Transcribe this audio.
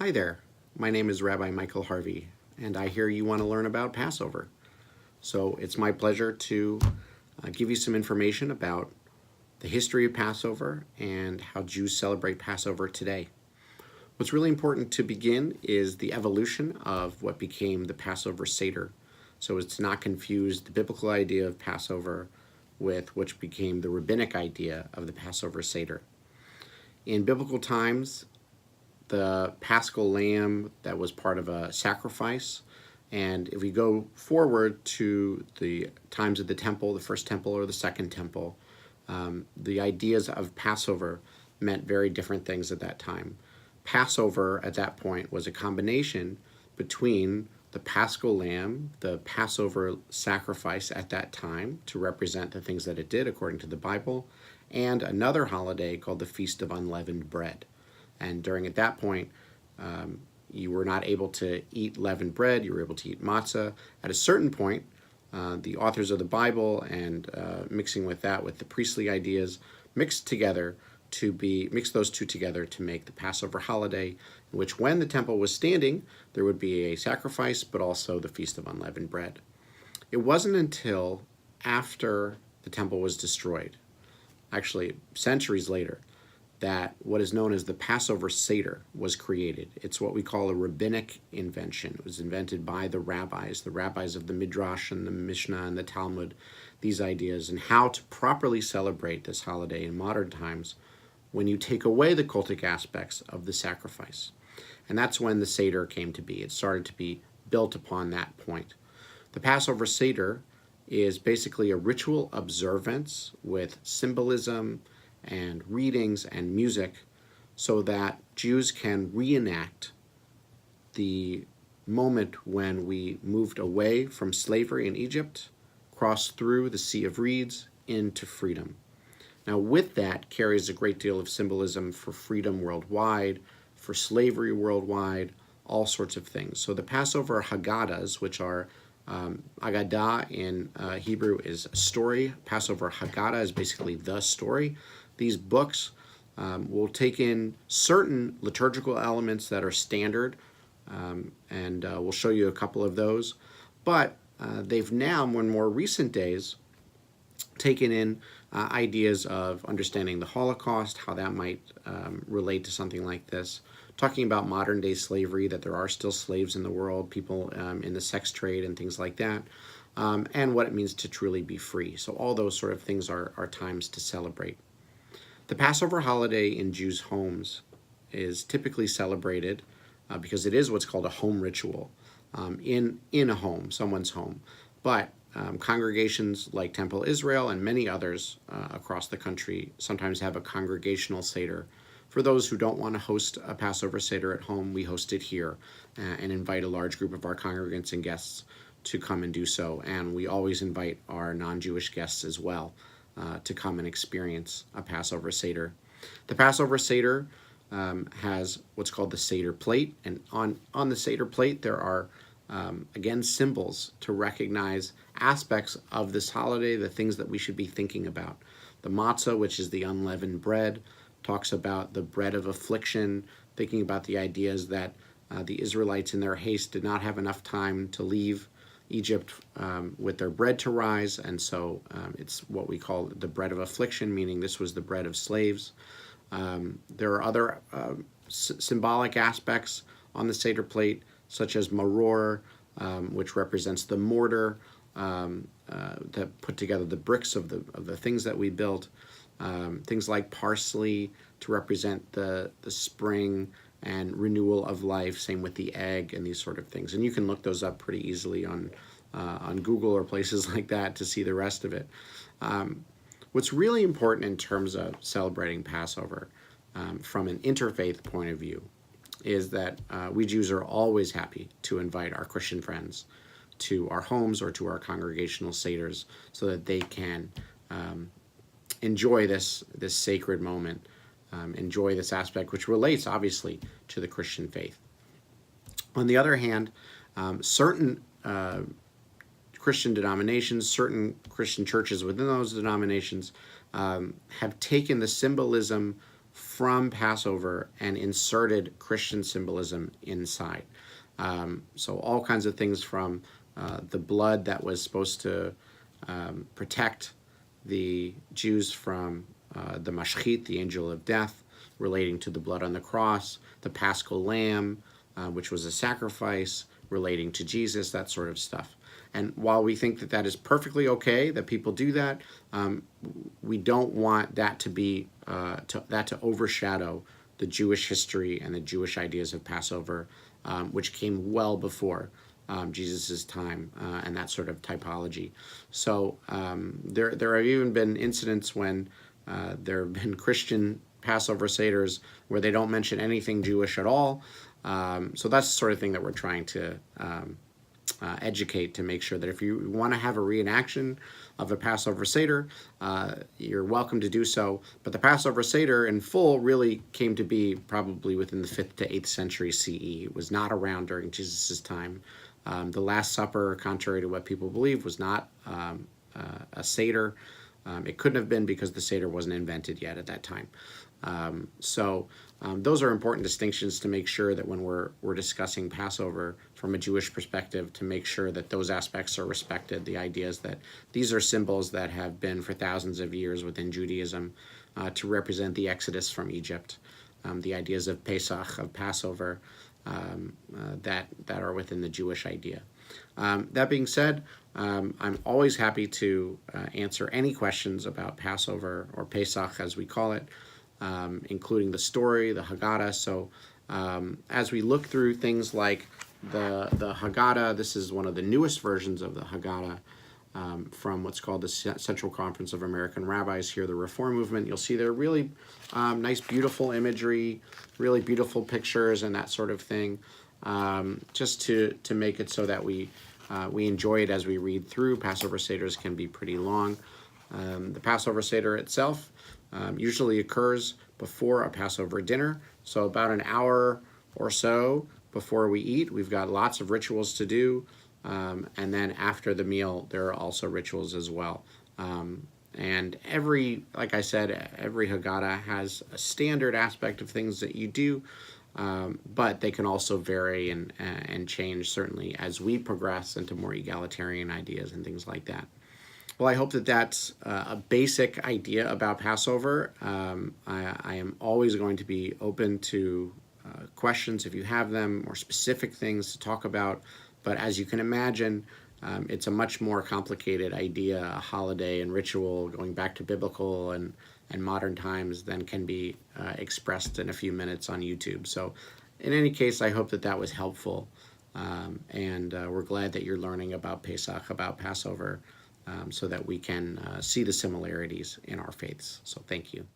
Hi there, my name is Rabbi Michael Harvey, and I hear you want to learn about Passover. So it's my pleasure to give you some information about the history of Passover and how Jews celebrate Passover today. What's really important to begin is the evolution of what became the Passover Seder, so as to not confuse the biblical idea of Passover with which became the rabbinic idea of the Passover Seder. In biblical times, the paschal lamb that was part of a sacrifice. And if we go forward to the times of the temple, the first temple or the second temple, the ideas of Passover meant very different things at that time. Passover at that point was a combination between the paschal lamb, the Passover sacrifice at that time to represent the things that it did according to the Bible, and another holiday called the Feast of Unleavened Bread. And at that point, you were not able to eat leavened bread, you were able to eat matzah. At a certain point, the authors of the Bible and mixing with that with the priestly ideas mixed those two together to make the Passover holiday, in which when the temple was standing, there would be a sacrifice, but also the Feast of Unleavened Bread. It wasn't until after the temple was destroyed, actually centuries later, that what is known as the Passover Seder was created. It's what we call a rabbinic invention. It was invented by the rabbis of the Midrash and the Mishnah and the Talmud, these ideas, and how to properly celebrate this holiday in modern times when you take away the cultic aspects of the sacrifice. And that's when the Seder came to be. It started to be built upon that point. The Passover Seder is basically a ritual observance with symbolism and readings and music so that Jews can reenact the moment when we moved away from slavery in Egypt, crossed through the Sea of Reeds into freedom. Now with that carries a great deal of symbolism for freedom worldwide, for slavery worldwide, all sorts of things. So the Passover Haggadahs, which are Agadah in Hebrew is a story. Passover Haggadah is basically the story. These books will take in certain liturgical elements that are standard, and we'll show you a couple of those. But they've now, in more recent days, taken in ideas of understanding the Holocaust, how that might relate to something like this, talking about modern day slavery, that there are still slaves in the world, people in the sex trade and things like that, and what it means to truly be free. So all those sort of things are times to celebrate. The Passover holiday in Jews' homes is typically celebrated because it is what's called a home ritual in a home, someone's home. But congregations like Temple Israel and many others across the country sometimes have a congregational Seder. For those who don't want to host a Passover Seder at home, we host it here and invite a large group of our congregants and guests to come and do so. And we always invite our non-Jewish guests as well to come and experience a Passover Seder. The Passover Seder has what's called the Seder plate, and on the Seder plate there are again symbols to recognize aspects of this holiday, the things that we should be thinking about. The matzah, which is the unleavened bread, talks about the bread of affliction, thinking about the ideas that the Israelites in their haste did not have enough time to leave Egypt with their bread to rise, and so it's what we call the bread of affliction, meaning this was the bread of slaves. There are other symbolic aspects on the Seder plate, such as maror, which represents the mortar that put together the bricks of the things that we built. Things like parsley to represent the spring and renewal of life, same with the egg and these sort of things. And you can look those up pretty easily on Google or places like that to see the rest of it. What's really important in terms of celebrating Passover from an interfaith point of view is that we Jews are always happy to invite our Christian friends to our homes or to our congregational Seders so that they can enjoy this sacred moment, enjoy this aspect which relates obviously to the Christian faith. On the other hand, certain Christian denominations, certain Christian churches within those denominations have taken the symbolism from Passover and inserted Christian symbolism inside. So all kinds of things from the blood that was supposed to protect the Jews from the mashchit, the angel of death, relating to the blood on the cross, the Paschal lamb, which was a sacrifice relating to Jesus, that sort of stuff. And while we think that that is perfectly okay that people do that, we don't want that to be to overshadow the Jewish history and the Jewish ideas of Passover, which came well before Jesus' time and that sort of typology. So there have even been incidents when there have been Christian Passover Seders where they don't mention anything Jewish at all. So that's the sort of thing that we're trying to educate, to make sure that if you want to have a reenaction of a Passover Seder, you're welcome to do so. But the Passover Seder in full really came to be probably within the 5th to 8th century CE. It was not around during Jesus' time. The Last Supper, contrary to what people believe, was not a Seder. It couldn't have been because the Seder wasn't invented yet at that time. So those are important distinctions to make sure that when we're discussing Passover from a Jewish perspective, to make sure that those aspects are respected. The ideas that these are symbols that have been for thousands of years within Judaism to represent the Exodus from Egypt, the ideas of Pesach, of Passover, that are within the Jewish idea. That being said, I'm always happy to answer any questions about Passover, or Pesach as we call it, including the story, the Haggadah. So as we look through things like the Haggadah, this is one of the newest versions of the Haggadah from what's called the Central Conference of American Rabbis, here the Reform Movement. You'll see there are really nice, beautiful imagery, really beautiful pictures and that sort of thing, just to make it so that we enjoy it as we read through. Passover Seders can be pretty long. The Passover Seder itself usually occurs before a Passover dinner, so about an hour or so before we eat. We've got lots of rituals to do, and then after the meal there are also rituals as well. And like I said, every Haggadah has a standard aspect of things that you do, but they can also vary and change, certainly as we progress into more egalitarian ideas and things like that. Well, I hope that that's a basic idea about Passover. I am always going to be open to questions if you have them, or specific things to talk about. But as you can imagine, it's a much more complicated idea, a holiday and ritual going back to biblical and modern times, than can be expressed in a few minutes on YouTube. So in any case, I hope that that was helpful. And we're glad that you're learning about Pesach, about Passover, so that we can see the similarities in our faiths. So thank you.